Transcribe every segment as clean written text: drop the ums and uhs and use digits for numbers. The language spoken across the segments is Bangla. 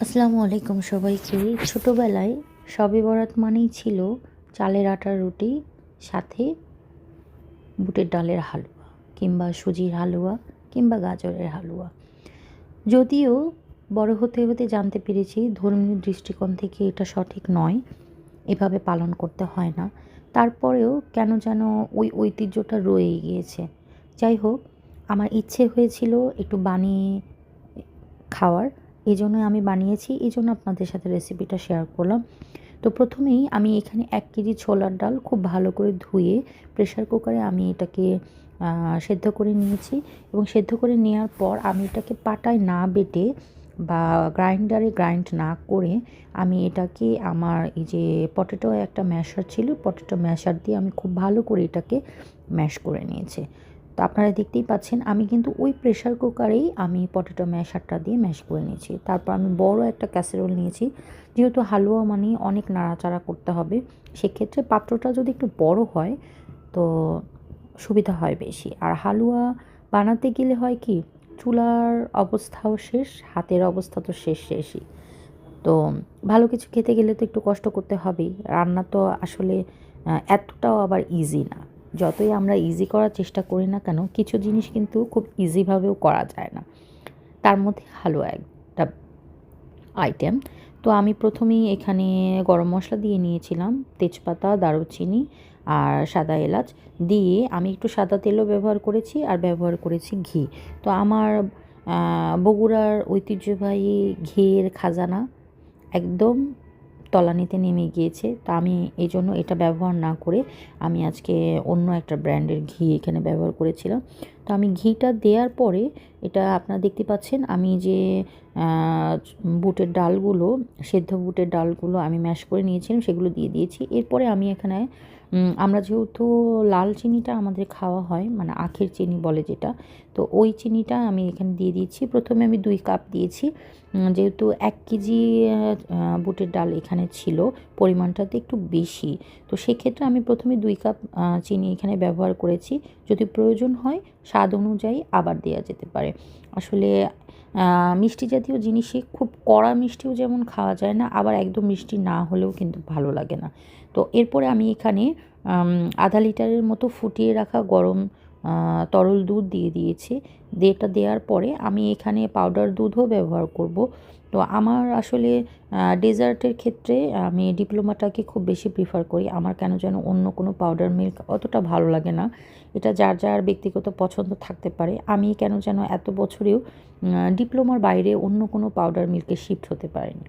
আসসালামু আলাইকুম সবাইকে। ছোটোবেলায় শবে বরাত মানেই ছিল চালের আটার রুটি, সাথে বুটের ডালের হালুয়া কিংবা সুজির হালুয়া কিংবা গাজরের হালুয়া। যদিও বড় হতে হতে জানতে পেরেছি ধর্মীয় দৃষ্টিকোণ থেকে এটা সঠিক নয়, এভাবে পালন করতে হয় না। তারপরেও কেন যেন ওই ঐতিহ্যটা রয়ে গিয়েছে। যাই হোক, আমার ইচ্ছে হয়েছিল একটু বানিয়ে খাওয়ার, এজন্যই আমি বানিয়েছি, এজন্য আপনাদের সাথে রেসিপিটা শেয়ার করলাম। তো প্রথমেই আমি এখানে ১ কেজি ছোলার ডাল খুব ভালো করে ধুয়ে প্রেশার কুকারে আমি এটাকে সেদ্ধ করে নিয়েছি, এবং সেদ্ধ করে নেওয়ার পর আমি এটাকে পাটায় না বেটে বা গ্রাইন্ডারে গ্রাইন্ড না করে আমি এটাকে আমার এই যে পটেটো একটা ম্যাশার ছিল, পটেটো ম্যাশার দিয়ে আমি খুব ভালো করে এটাকে ম্যাশ করে নিয়েছি। তো আপনারা দেখতেই পাচ্ছেন আমি কিন্তু ওই প্রেশার কুকারেই আমি পটেটো ম্যাশারটা দিয়ে ম্যাশ করে নিয়েছি। তারপর আমি বড় একটা ক্যাসেরোল নিয়েছি, যেহেতু হালুয়া মানে অনেক নাড়াচাড়া করতে হবে, সেক্ষেত্রে পাত্রটা যদি একটু বড় হয় তো সুবিধা হয় বেশি। আর হালুয়া বানাতে গেলে হয় কি, চুলার অবস্থাও শেষ, হাতের অবস্থা তো শেষই। তো ভালো কিছু খেতে গেলে তো একটু কষ্ট করতে হবেই। রান্না তো আসলে এতটাও আবার ইজি না। যতই আমরা ইজি করার চেষ্টা করি না কেন, কিছু জিনিস কিন্তু খুব ইজিভাবেও করা যায় না। তার মধ্যে হালুয়া একটা আইটেম। তো আমি প্রথমেই এখানে গরম মশলা দিয়ে নিয়েছিলাম, তেজপাতা, দারুচিনি আর সাদা এলাচ দিয়ে আমি একটু সাদা তেলও ব্যবহার করেছি আর ব্যবহার করেছি ঘি। তো আমার বগুড়ার ঐতিহ্যবাহী ঘিয়ের খাজানা একদম তলানিতে নেমে গিয়েছে। তো আমি এই জন্য এটা ব্যবহার না করে আমি আজকে অন্য একটা ব্র্যান্ডের ঘি এখানে ব্যবহার করেছিলাম। তো আমি ঘিটা দেওয়ার পরে এটা আপনারা দেখতে পাচ্ছেন আমি যে বুটের ডালগুলো, সেদ্ধ বুটের ডালগুলো আমি ম্যাশ করে নিয়েছিলাম সেগুলো দিয়ে দিয়েছি। এরপরে আমি এখানে আমরা যেহেতু লাল চিনিটা আমাদের খাওয়া হয়, মানে আখের চিনি বলে যেটা, তো ওই চিনিটা আমি এখানে দিয়ে দিয়েছি। প্রথমে আমি 2 কাপ দিয়েছি, যেহেতু 1 কেজি বুটের ডাল এখানে ছিল, পরিমাণটাতে একটু বেশি। তো সেক্ষেত্রে আমি প্রথমে 2 কাপ চিনি এখানে ব্যবহার করেছি। যদি প্রয়োজন হয় স্বাদ অনুযায়ী আবার দেওয়া যেতে পারে। আসলে মিষ্টি জাতীয় জিনিসে খুব কড়া মিষ্টিও যেমন খাওয়া যায় না, আবার একদম মিষ্টি না হলেও কিন্তু ভালো লাগে না। তো এরপরে আমি এখানে আধা লিটারের মতো ফুটিয়ে রাখা গরম তরল দুধ দিয়ে দিয়েছি। এটা দেওয়ার পরে আমি এখানে পাউডার দুধও ব্যবহার করব। তো আমার আসলে ডেজার্টের ক্ষেত্রে আমি ডিপ্লোমাটাকে খুব বেশি প্রিফার করি। আমার কেন যেন অন্য কোনো পাউডার মিল্ক অতটা ভালো লাগে না। এটা যার যার ব্যক্তিগত পছন্দ থাকতে পারে। আমি কেন যেন এত বছরেও ডিপ্লোমার বাইরে অন্য কোনো পাউডার মিল্কে শিফট হতে পারিনি।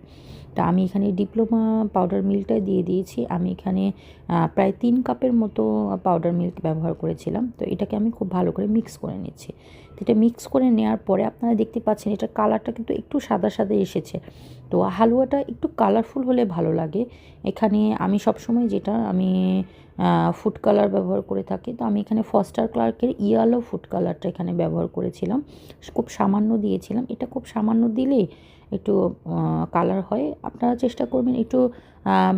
তা আমি এখানে ডিপ্লোমা পাউডার মিল্কটাই দিয়ে দিয়েছি। আমি এখানে প্রায় 3 কাপের মতো পাউডার মিল্ক ব্যবহার করেছিলাম। তো এটাকে আমি খুব ভালো করে মিক্স করে নিচ্ছি। তো এটা মিক্স করে নেওয়ার পরে আপনারা দেখতে পাচ্ছেন এটার কালারটা কিন্তু একটু সাদা সাদা এসেছে। তো হালুয়াটা একটু কালারফুল হলে ভালো লাগে। এখানে আমি সবসময় যেটা আমি ফুড কালার ব্যবহার করে থাকি। তো আমি এখানে ফস্টার ক্লার্কের ইয়েলো ফুড কালারটা এখানে ব্যবহার করেছিলাম, খুব সামান্য দিয়েছিলাম। এটা খুব সামান্য দিলেই একটু কালার হয়। আপনারা চেষ্টা করবেন একটু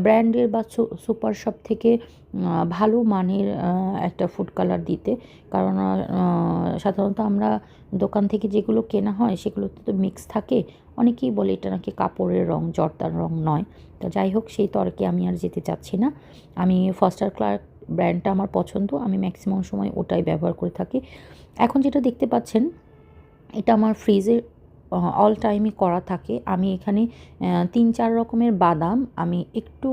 ব্র্যান্ডের বা সুপার শপ থেকে ভালো মানের একটা ফুড কালার দিতে। কারণ সাধারণত আমরা দোকান থেকে যেগুলো কেনা হয় সেগুলোতে তো মিক্স থাকে। অনেকেই বলে এটা নাকি কাপড়ের রং, জর্দার রং নয়। তো যাই হোক, সেই তর্কে আমি আর যেতে চাচ্ছি না। আমি ফস্টার ক্লার্ক ব্র্যান্ডটা আমার পছন্দ, আমি ম্যাক্সিমাম সময় ওটাই ব্যবহার করে থাকি। এখন যেটা দেখতে পাচ্ছেন এটা আমার ফ্রিজে অল টাইমই করা থাকে। আমি এখানে 3-4 রকমের বাদাম আমি একটু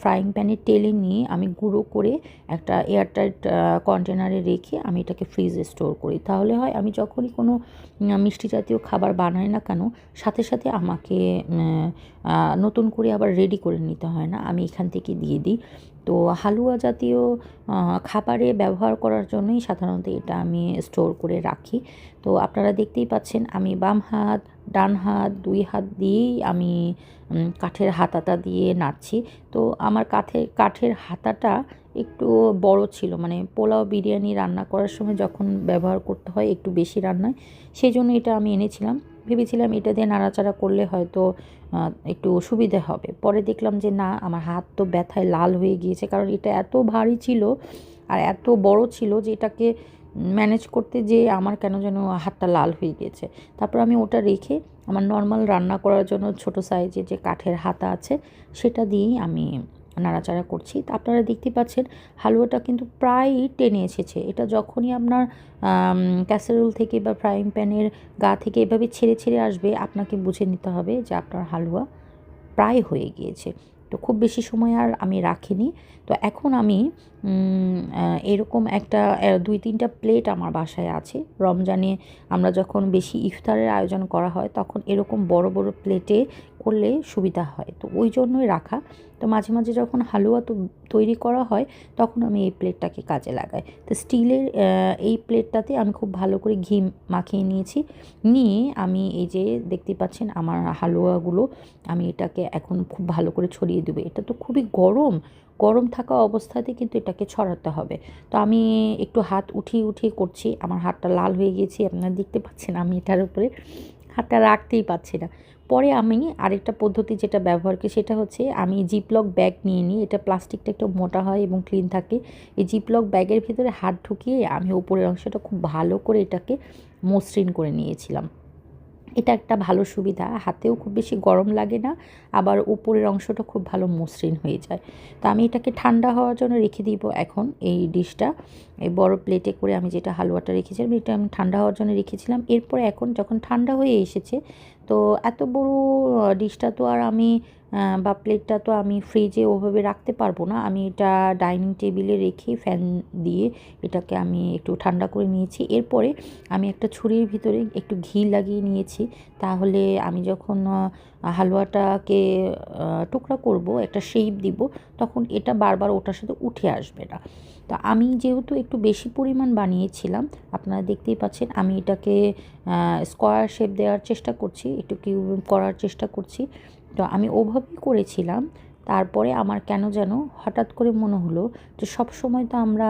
ফ্রাইং প্যানে টেলে নিয়ে আমি গুঁড়ো করে একটা এয়ারটাইট কন্টেনারে রেখে আমি এটাকে ফ্রিজে স্টোর করি। তাহলে হয় আমি যখনই কোনো মিষ্টি জাতীয় খাবার বানাই না কেন, সাথে সাথে আমাকে নতুন করে আবার রেডি করে নিতে হয় না, আমি এখান থেকে দিয়ে দিই। তো হালুয়া জাতীয় খাবারে ব্যবহার করার জন্যই সাধারণত এটা আমি স্টোর করে রাখি। তো আপনারা দেখতেই পাচ্ছেন আমি বাম হাত, ডান হাত, 2 হাত দিয়েই আমি কাঠের হাতাটা দিয়ে নাড়ছি। তো আমার কাঠের হাতাটা একটু বড় ছিল, মানে পোলাও বিরিয়ানি রান্না করার সময় যখন ব্যবহার করতে হয় একটু বেশি রান্নায়, সেই জন্য এটা আমি এনেছিলাম। ভেবেছিলাম এটা দিয়ে নাড়াচাড়া করলে হয়তো একটু সুবিধে হবে। পরে দেখলাম যে না, আমার হাত তো ব্যথায় লাল হয়ে গিয়েছে, কারণ এটা এত ভারী ছিল আর এত বড় ছিল যে এটাকে ম্যানেজ করতে যেয়ে আমার কেন যেন হাতটা লাল হয়ে গিয়েছে। তারপর আমি ওটা রেখে আমার নর্মাল রান্না করার জন্য ছোটো সাইজের যে কাঠের হাতা আছে সেটা দিয়েই আমি নাড়াচাড়া করছি। তো আপনারা দেখতেই পাচ্ছেন হালুয়াটা কিন্তু প্রায়ই টেনে এসেছে। এটা যখনই আপনার ক্যাসারোল থেকে বা ফ্রাইং প্যানের গা থেকে এভাবে ছেড়ে ছেড়ে আসবে, আপনাকে বুঝে নিতে হবে যে আপনার হালুয়া প্রায় হয়ে গিয়েছে। তো খুব বেশি সময় আর আমি রাখিনি। তো এখন আমি এরকম একটা 2-3টা প্লেট আমার বাসায় আছে। রমজানে আমরা যখন বেশি ইফতারের আয়োজন করা হয় তখন এরকম বড় বড় প্লেটে করলে সুবিধা হয়, তো ওই জন্যই রাখা। তো মাঝে মাঝে যখন হালুয়া তৈরি করা হয় তখন আমি এই প্লেটটাকে কাজে লাগাই। তো স্টিলের এই প্লেটটাতে আমি খুব ভালো করে ঘি মাখিয়ে নিয়েছি। নিয়ে আমি এই যে দেখতে পাচ্ছেন আমার হালুয়াগুলো, আমি এটাকে এখন খুব ভালো করে ছড়িয়ে দেবো। এটা তো খুবই গরম, গরম থাকা অবস্থাতে কিন্তু এটাকে ছড়াতে হবে। তো আমি একটু হাত উঠিয়ে উঠিয়ে করছি, আমার হাতটা লাল হয়ে গিয়েছে, আপনারা দেখতে পাচ্ছেন আমি এটার উপরে হাতটা রাখতেই পারছি না। পরে আমি আরেকটা পদ্ধতি যেটা ব্যবহার করি সেটা হচ্ছে আমি জিপলক ব্যাগ নিয়ে নিই। এটা প্লাস্টিকটা একটু মোটা হয় এবং ক্লিন থাকে। এই জিপলক ব্যাগের ভিতরে হাত ঢুকিয়ে আমি উপরের অংশটা খুব ভালো করে এটাকে মসৃণ করে নিয়েছিলাম। এটা একটা ভালো সুবিধা, হাতেও খুব বেশি গরম লাগে না, আবার উপরের অংশটা খুব ভালো মসৃণ হয়ে যায়। তো আমি এটাকে ঠান্ডা হওয়ার জন্য রেখে দিব এখন এই ডিশটা। এই বড় প্লেটে করে আমি যেটা হালুয়াটা রেখেছিলাম এটা আমি ঠান্ডা হওয়ার জন্য রেখেছিলাম। এরপরে এখন যখন ঠান্ডা হয়ে এসেছে, তো এত বড় ডিশটা তো আর আমি বা প্লেটটা তো আমি ফ্রিজে ওভাবে রাখতে পারবো না। আমি এটা ডাইনিং টেবিলে রেখে ফ্যান দিয়ে এটাকে আমি একটু ঠান্ডা করে নিয়েছি। এরপরে আমি একটা ছুরির ভিতরে একটু ঘি লাগিয়ে নিয়েছি, তাহলে আমি যখন হালুয়াটাকে টুকরা করব, একটা শেপ দিব, তখন এটা বারবার ওটার সাথে উঠে আসবে না। তো আমি যেহেতু একটু বেশি পরিমাণ বানিয়েছিলাম, আপনারা দেখতেই পাচ্ছেন আমি এটাকে স্কোয়ার শেপ দেওয়ার চেষ্টা করছি, একটু কিউব করার চেষ্টা করছি। তো আমি ওভাবেই করেছিলাম। তারপরে আমার কেন যেন হঠাৎ করে মনে হলো যে সব সময় তো আমরা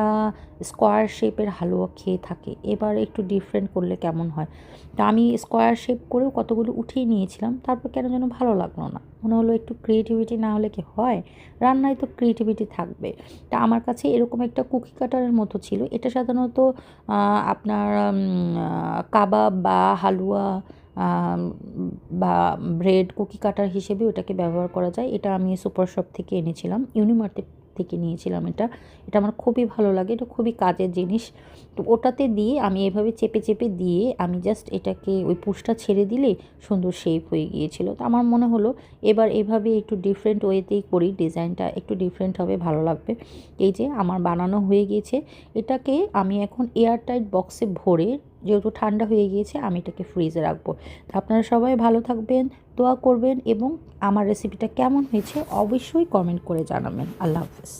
স্কোয়ার শেপের হালুয়া খেয়ে থাকি, এবার একটু ডিফারেন্ট করলে কেমন হয়। তো আমি স্কোয়ার শেপ করেও কতগুলো উঠিয়ে নিয়েছিলাম, তারপর কেন যেন ভালো লাগলো না, মনে হলো একটু ক্রিয়েটিভিটি না হলে কি হয়, রান্নায় তো ক্রিয়েটিভিটি থাকবে। তা আমার কাছে এরকম একটা কুকি কাটারের মতো ছিল। এটা সাধারণত আপনার কাবাব বা হালুয়া আম বা ব্রেড কুকি কাটার হিসেবে ওটাকে ব্যবহার করা যায়। এটা আমি সুপার শপ থেকে এনেছিলাম, ইউনিমার্ট থেকে নিয়েছিলাম এটা। এটা আমার খুবই ভালো লাগে, এটা খুবই কাজের জিনিস। তো ওটাতে দিয়ে আমি এভাবে চেপে চেপে দিয়ে আমি জাস্ট এটাকে ওই পুশটা ছেড়ে দিলে সুন্দর শেপ হয়ে গিয়েছিল। তো আমার মনে হলো এবার এভাবে একটু ডিফারেন্ট ওয়েতেই করি, ডিজাইনটা একটু ডিফারেন্ট হবে, ভালো লাগবে। এই যে আমার বানানো হয়ে গিয়েছে, এটাকে আমি এখন এয়ারটাইট বক্সে ভরে, যেহেতু ঠান্ডা হয়ে গিয়েছে, আমি এটাকে ফ্রিজে রাখবো। তো আপনারা সবাই ভালো থাকবেন, দোয়া করবেন এবং আমার রেসিপিটা কেমন হয়েছে অবশ্যই কমেন্ট করে জানাবেন। আল্লাহ হাফেজ।